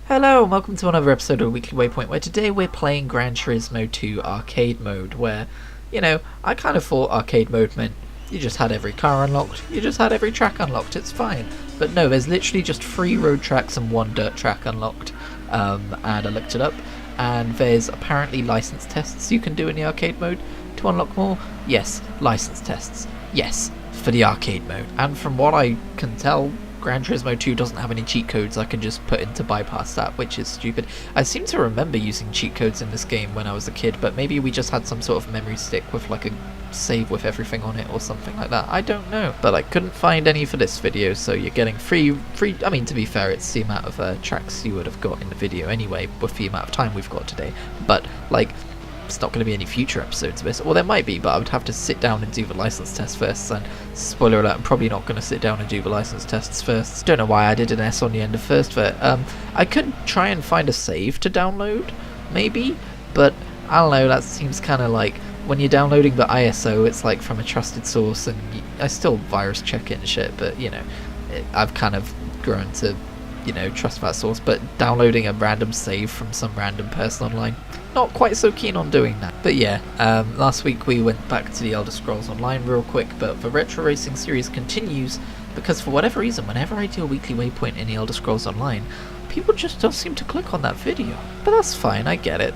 Hello and welcome to another episode of Weekly Waypoint, where today we're playing Gran Turismo 2 Arcade Mode, where, I kind of thought Arcade Mode meant you just had every car unlocked, you just had every track unlocked, it's fine. But no, there's literally just 3 road tracks and 1 dirt track unlocked, and I looked it up, and there's apparently license tests you can do in the Arcade Mode to unlock more. Yes, license tests. Yes, for the Arcade Mode. And from what I can tell, Gran Turismo 2 doesn't have any cheat codes I can just put in to bypass that, which is stupid. I seem to remember using cheat codes in this game when I was a kid, but maybe we just had some sort of memory stick with like a save with everything on it or something like that. I don't know. But I couldn't find any for this video, so you're getting free. I mean, to be fair, it's the amount of tracks you would have got in the video anyway, with the amount of time we've got today. But, like, it's not going to be any future episodes of this. Well, there might be, but I would have to sit down and do the license test first, and spoiler alert, I'm probably not going to sit down and do the license tests first. Don't know why I did an S on the end of first there. I could try and find a save to download, maybe, but I don't know, that seems kind of like, when you're downloading the ISO, it's like from a trusted source, and I still virus check it and shit, but, I've kind of grown to, trust that source, but downloading a random save from some random person online, not quite so keen on doing that. But yeah, last week we went back to the Elder Scrolls Online real quick, but the Retro Racing series continues, because for whatever reason, whenever I do a weekly waypoint in the Elder Scrolls Online, people just don't seem to click on that video. But that's fine, I get it.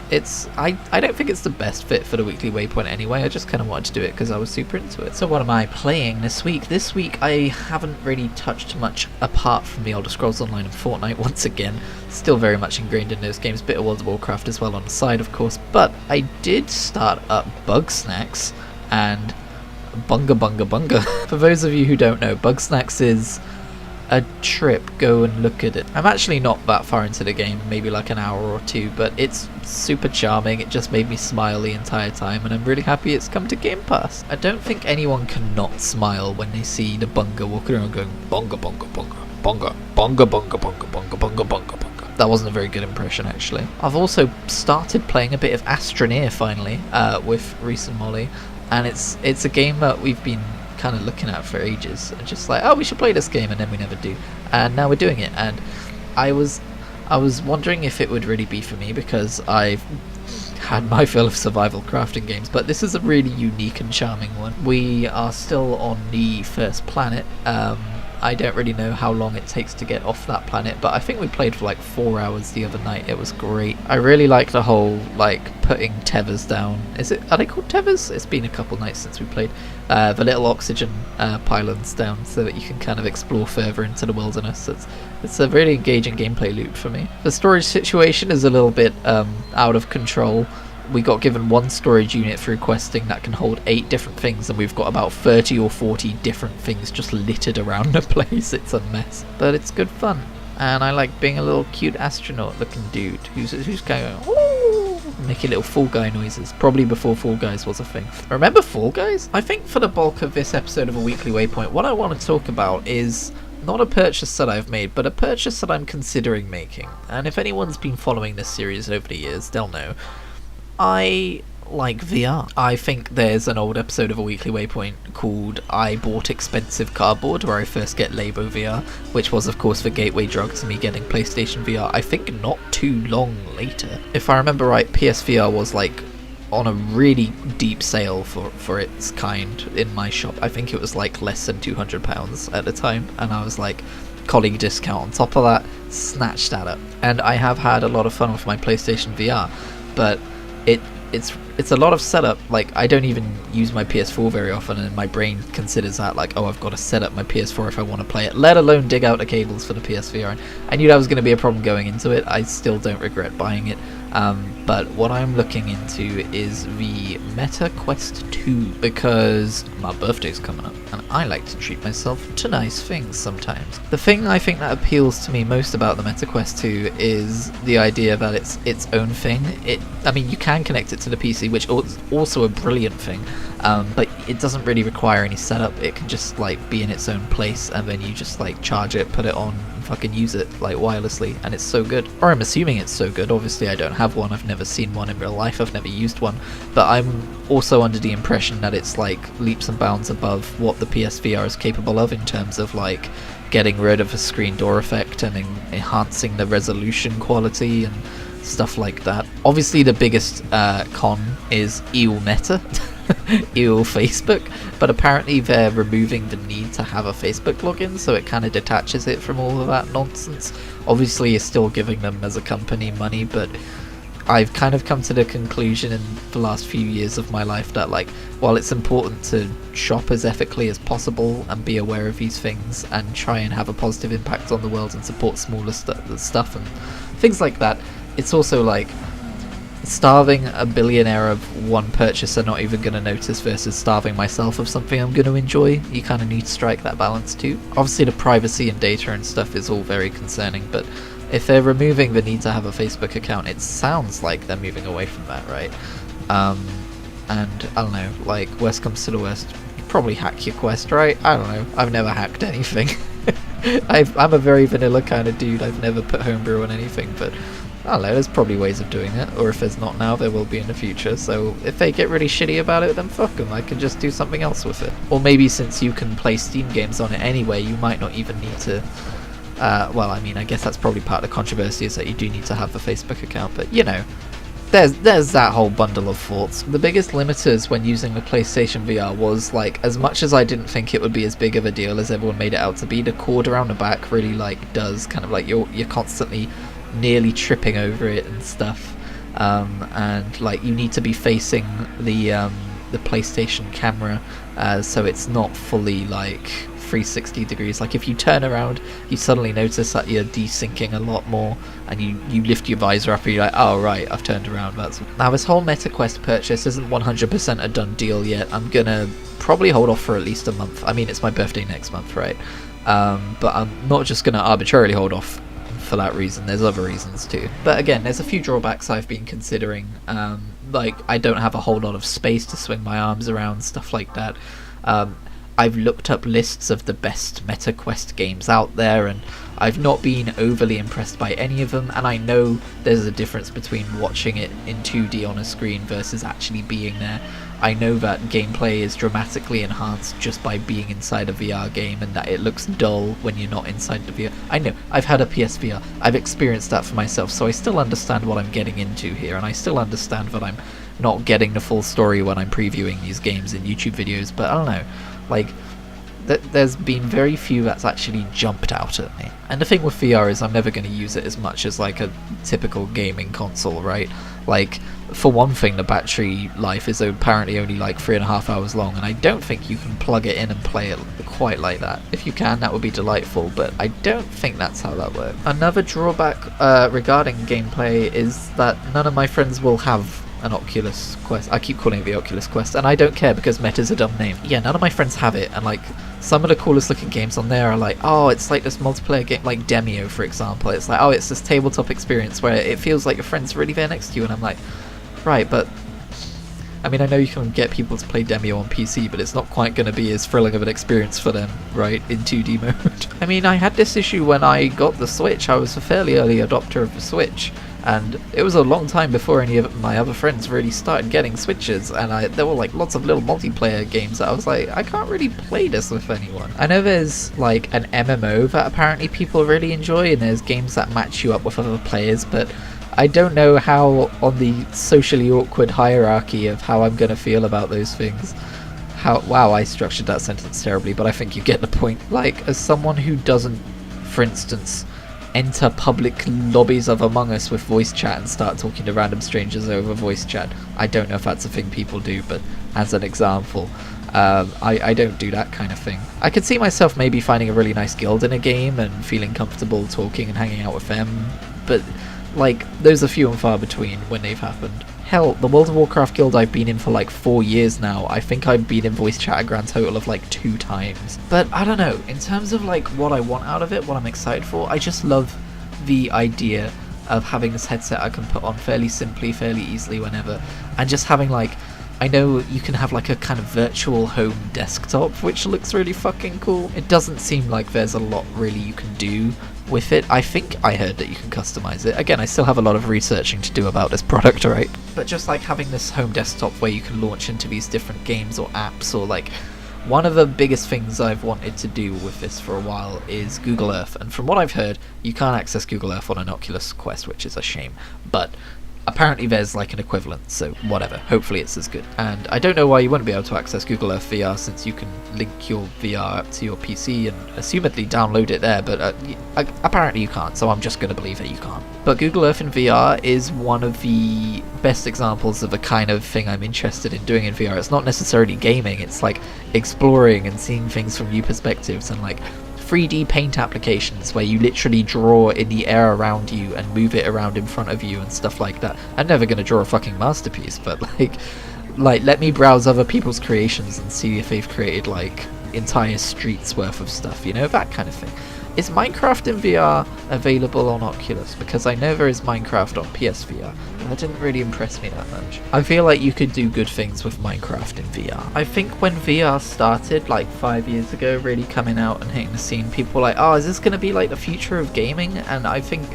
I don't think it's the best fit for the weekly waypoint anyway, I just kind of wanted to do it because I was super into it. So what am I playing this week? This week I haven't really touched much apart from the Elder Scrolls Online and Fortnite once again. Still very much ingrained in those games, bit of World of Warcraft as well on the side of course, but I did start up Bug Snacks and Bunga Bunga Bunga. For those of you who don't know, Bug Snacks is a trip, go and look at it. I'm actually not that far into the game, maybe like an hour or two, but it's super charming. It just made me smile the entire time, and I'm really happy it's come to Game Pass. I don't think anyone can not smile when they see the Bunga walking around going Bunga Bunga Bunga Bunga Bunga Bunga Bunga Bunga Bunga Bunga Bunga. That wasn't a very good impression actually. I've also started playing a bit of Astroneer finally, with Reese and Molly, and it's a game that we've been kind of looking at for ages, and just like, oh, we should play this game, and then we never do, and now we're doing it. And I was wondering if it would really be for me, because I've had my fill of survival crafting games, but this is a really unique and charming one. We are still on the first planet. I don't really know how long it takes to get off that planet, but I think we played for like 4 hours the other night. It was great. I really like the whole, like, putting tethers down. Are they called tethers? It's been a couple nights since we played. The little oxygen pylons down so that you can kind of explore further into the wilderness. It's a really engaging gameplay loop for me. The storage situation is a little bit out of control. We got given 1 storage unit through questing that can hold 8 different things, and we've got about 30 or 40 different things just littered around the place. It's a mess, but it's good fun, and I like being a little cute astronaut looking dude who's going ooh, making little Fall Guy noises, probably before Fall Guys was a thing. Remember Fall Guys? I think for the bulk of this episode of A Weekly Waypoint, what I want to talk about is not a purchase that I've made, but a purchase that I'm considering making. And if anyone's been following this series over the years, they'll know I like VR. I think there's an old episode of A Weekly Waypoint called I Bought Expensive Cardboard, where I first get Labo VR, which was of course the gateway drug to me getting PlayStation VR, I think not too long later. If I remember right, PSVR was like on a really deep sale for its kind in my shop. I think it was like less than £200 at the time, and I was like, colleague discount on top of that, snatched that up. And I have had a lot of fun with my PlayStation VR, but it's a lot of setup. Like, I don't even use my PS4 very often, and my brain considers that like, oh, I've got to set up my PS4 if I want to play it, let alone dig out the cables for the PSVR. And I knew that was going to be a problem going into it. I still don't regret buying it. But what I'm looking into is the Meta Quest 2, because my birthday's coming up and I like to treat myself to nice things sometimes. The thing I think that appeals to me most about the Meta Quest 2 is the idea that it's its own thing. I mean, you can connect it to the PC, which is also a brilliant thing, but it doesn't really require any setup. It can just like be in its own place, and then you just like charge it, put it on, and fucking use it like wirelessly, and it's so good. Or I'm assuming it's so good. Obviously I don't have one, I've never seen one in real life, I've never used one, but I'm also under the impression that it's like leaps and bounds above what the PSVR is capable of in terms of like getting rid of a screen door effect and enhancing the resolution quality and stuff like that. Obviously the biggest con is EUL Meta, EUL Facebook, but apparently they're removing the need to have a Facebook login, so it kind of detaches it from all of that nonsense. Obviously you're still giving them as a company money, but I've kind of come to the conclusion in the last few years of my life that, like, while it's important to shop as ethically as possible and be aware of these things and try and have a positive impact on the world and support smaller stuff and things like that, it's also like starving a billionaire of one purchase I'm not even going to notice versus starving myself of something I'm going to enjoy. You kind of need to strike that balance too. Obviously the privacy and data and stuff is all very concerning, but if they're removing the need to have a Facebook account, it sounds like they're moving away from that, right? And I don't know, like, worst comes to the worst, you probably hack your Quest, right? I don't know, I've never hacked anything. I'm a very vanilla kind of dude, I've never put homebrew on anything, but I don't know, there's probably ways of doing it, or if there's not now, there will be in the future, so if they get really shitty about it, then fuck them, I can just do something else with it. Or maybe since you can play Steam games on it anyway, you might not even need to, well, I mean, I guess that's probably part of the controversy, is that you do need to have a Facebook account, but, you know, there's that whole bundle of thoughts. The biggest limiters when using the PlayStation VR was, like, as much as I didn't think it would be as big of a deal as everyone made it out to be, the cord around the back really, like, does kind of, like, you're constantly nearly tripping over it and stuff, and, like, you need to be facing the PlayStation camera, so it's not fully, like, 360 degrees. Like, if you turn around, you suddenly notice that you're desyncing a lot more, and you lift your visor up and you're like, oh right, I've turned around. Now this whole MetaQuest purchase isn't 100% a done deal yet. I'm gonna probably hold off for at least a month. I mean, it's my birthday next month, right? But I'm not just gonna arbitrarily hold off for that reason. There's other reasons too. But again, there's a few drawbacks I've been considering. Like, I don't have a whole lot of space to swing my arms around, stuff like that. I've looked up lists of the best MetaQuest games out there, and I've not been overly impressed by any of them, and I know there's a difference between watching it in 2D on a screen versus actually being there. I know that gameplay is dramatically enhanced just by being inside a VR game, and that it looks dull when you're not inside the VR. I know, I've had a PSVR, I've experienced that for myself, so I still understand what I'm getting into here, and I still understand that I'm not getting the full story when I'm previewing these games in YouTube videos, but I don't know. Like, there's been very few that's actually jumped out at me. And the thing with VR is I'm never going to use it as much as, like, a typical gaming console, right? Like, for one thing, the battery life is apparently only like 3.5 hours long, and I don't think you can plug it in and play it quite like that. If you can, that would be delightful, but I don't think that's how that works. Another drawback regarding gameplay is that none of my friends will have an Oculus Quest. I keep calling it the Oculus Quest, and I don't care because Meta's a dumb name. Yeah, none of my friends have it, and, like, some of the coolest looking games on there are like, oh, it's like this multiplayer game, like Demio, for example. It's like, oh, it's this tabletop experience where it feels like your friend's really there next to you, and I'm like, right, but I mean, I know you can get people to play Demio on PC, but it's not quite going to be as thrilling of an experience for them, right, in 2D mode. I mean, I had this issue when I got the Switch. I was a fairly early adopter of the Switch, and it was a long time before any of my other friends really started getting Switches, and there were, like, lots of little multiplayer games that I was like, I can't really play this with anyone. I know there's, like, an MMO that apparently people really enjoy, and there's games that match you up with other players, but I don't know how, on the socially awkward hierarchy of how I'm gonna feel about those things. Wow, I structured that sentence terribly, but I think you get the point. Like, as someone who doesn't, for instance, enter public lobbies of Among Us with voice chat and start talking to random strangers over voice chat. I don't know if that's a thing people do, but as an example, I don't do that kind of thing. I could see myself maybe finding a really nice guild in a game and feeling comfortable talking and hanging out with them, but, like, those are few and far between when they've happened. Hell, the World of Warcraft guild I've been in for like 4 years now, I think I've been in voice chat a grand total of like 2 times. But I don't know, in terms of like what I want out of it, what I'm excited for, I just love the idea of having this headset I can put on fairly simply, fairly easily whenever, and just having, like, I know you can have like a kind of virtual home desktop, which looks really fucking cool. It doesn't seem like there's a lot really you can do with it. I think I heard that you can customize it. Again, I still have a lot of researching to do about this product, right? But just like having this home desktop where you can launch into these different games or apps, or like one of the biggest things I've wanted to do with this for a while is Google Earth, and from what I've heard, you can't access Google Earth on an Oculus Quest, which is a shame, but apparently there's like an equivalent, so whatever, hopefully it's as good. And I don't know why you wouldn't be able to access Google Earth VR, since you can link your VR up to your PC and assumedly download it there, but apparently you can't, so I'm just going to believe that you can't. But Google Earth in VR is one of the best examples of a kind of thing I'm interested in doing in VR. It's not necessarily gaming, it's like exploring and seeing things from new perspectives, and like 3D paint applications where you literally draw in the air around you and move it around in front of you and stuff like that. I'm never going to draw a fucking masterpiece, but like let me browse other people's creations and see if they've created like entire streets worth of stuff, you know, that kind of thing. Is Minecraft in VR available on Oculus? Because I know there is Minecraft on PSVR, and that didn't really impress me that much. I feel like you could do good things with Minecraft in VR. I think when VR started, like 5 years ago, really coming out and hitting the scene, people were like, oh, is this going to be like the future of gaming? And I think,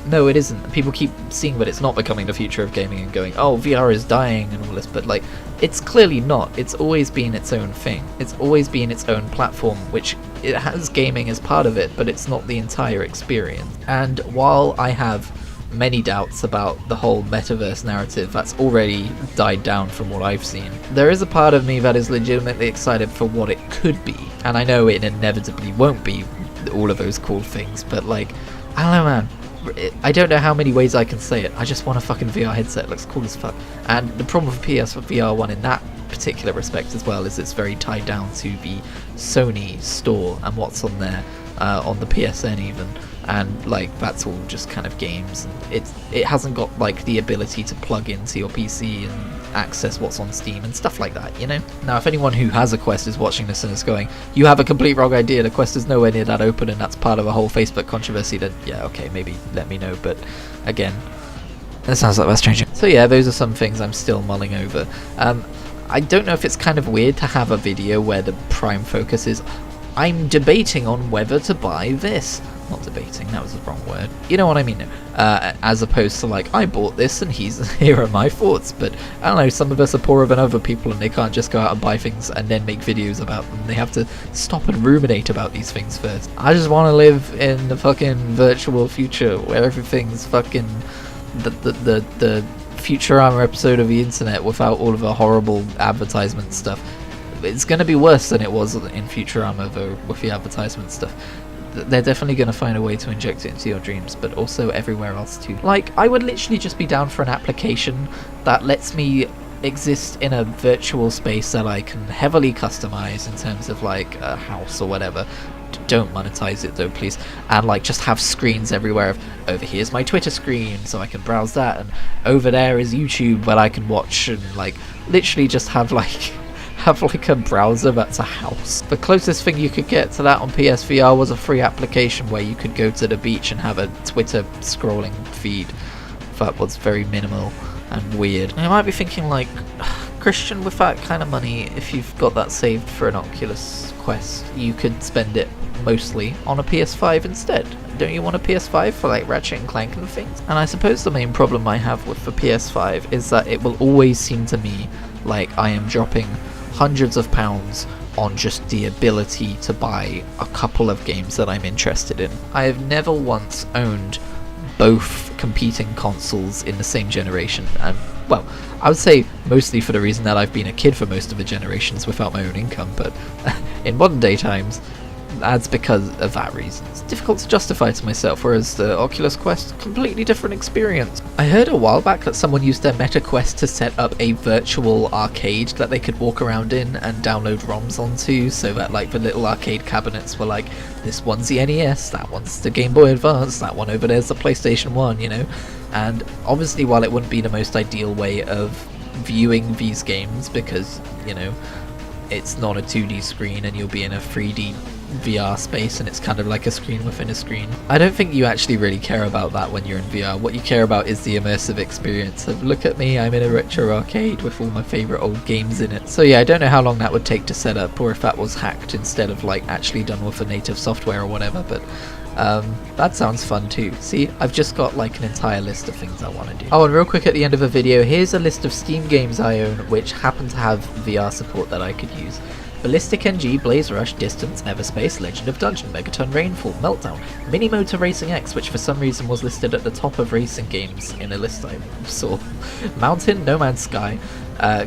no, it isn't. People keep seeing that it's not becoming the future of gaming and going, oh, VR is dying and all this, but like, it's clearly not. It's always been its own thing. It's always been its own platform, which it has gaming as part of it, but it's not the entire experience. And while I have many doubts about the whole metaverse narrative that's already died down from what I've seen, there is a part of me that is legitimately excited for what it could be. And I know it inevitably won't be all of those cool things, but like, I don't know, man. I don't know how many ways I can say it. I just want a fucking VR headset. It looks cool as fuck. And the problem with PSVR 1 in that particular respect as well is it's very tied down to the Sony store and what's on there, on the PSN even. And like, that's all just kind of games. And it hasn't got like the ability to plug into your PC and access what's on Steam and stuff like that, you know? Now, if anyone who has a Quest is watching this and is going, you have a complete wrong idea, the Quest is nowhere near that open and that's part of a whole Facebook controversy, then yeah, okay, maybe let me know, but again, that sounds like that's changing. So yeah, those are some things I'm still mulling over. I don't know if it's kind of weird to have a video where the prime focus is, I'm debating on whether to buy this. Not debating, that was the wrong word. You know what I mean? As opposed to like, I bought this and here are my thoughts. But I don't know, some of us are poorer than other people and they can't just go out and buy things and then make videos about them. They have to stop and ruminate about these things first. I just want to live in the fucking virtual future where everything's fucking the Futurama episode of the internet without all of the horrible advertisement stuff. It's going to be worse than it was in Futurama though with the advertisement stuff. They're definitely going to find a way to inject it into your dreams, but also everywhere else too. Like, I would literally just be down for an application that lets me exist in a virtual space that I can heavily customize in terms of like a house or whatever. Don't monetize it though, please. And like, just have screens everywhere of, over here's my Twitter screen so I can browse that, and over there is YouTube where I can watch, and like literally just have like a browser that's a house. The closest thing you could get to that on PSVR was a free application where you could go to the beach and have a Twitter scrolling feed that was very minimal and weird. And you might be thinking like, Christian, with that kind of money, if you've got that saved for an Oculus Quest, you could spend it mostly on a PS5 instead. Don't you want a PS5 for like Ratchet and Clank and things? And I suppose the main problem I have with the PS5 is that it will always seem to me like I am dropping hundreds of pounds on just the ability to buy a couple of games that I'm interested in. I have never once owned both competing consoles in the same generation, and well, I would say mostly for the reason that I've been a kid for most of the generations without my own income, but in modern day times, that's because of that reason. It's difficult to justify to myself, whereas the Oculus Quest, completely different experience. I heard a while back that someone used their Meta Quest to set up a virtual arcade that they could walk around in and download ROMs onto, so that like the little arcade cabinets were like, this one's the NES, that one's the Game Boy Advance, that one over there's the PlayStation 1, you know? And obviously, while it wouldn't be the most ideal way of viewing these games, because, you know, it's not a 2D screen and you'll be in a 3D VR space and it's kind of like a screen within a screen, I don't think you actually really care about that when you're in VR. What you care about is the immersive experience of, look at me, I'm in a retro arcade with all my favourite old games in it. So yeah, I don't know how long that would take to set up, or if that was hacked instead of like actually done with a native software or whatever, but that sounds fun too. See, I've just got like an entire list of things I want to do. Oh, and real quick at the end of the video, here's a list of Steam games I own which happen to have VR support that I could use. Ballistic NG, Blaze Rush, Distance, Everspace, Legend of Dungeon, Megaton Rainfall, Meltdown, Mini Motor Racing X, which for some reason was listed at the top of racing games in a list I saw, Mountain, No Man's Sky,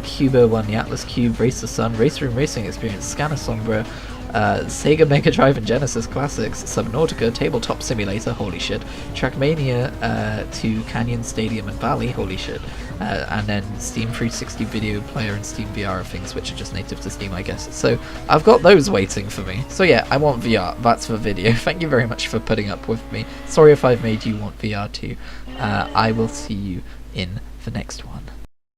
Cuba 1, the Atlas Cube, Race the Sun, Race Room Racing Experience, Scanner Sombra, Sega Mega Drive and Genesis Classics, Subnautica, Tabletop Simulator, holy shit, Trackmania 2, Canyon Stadium and Valley, holy shit, and then Steam 360 Video Player and Steam VR are things which are just native to Steam, I guess. So I've got those waiting for me. So yeah, I want VR, that's for video. Thank you very much for putting up with me. Sorry if I've made you want VR too. I will see you in the next one.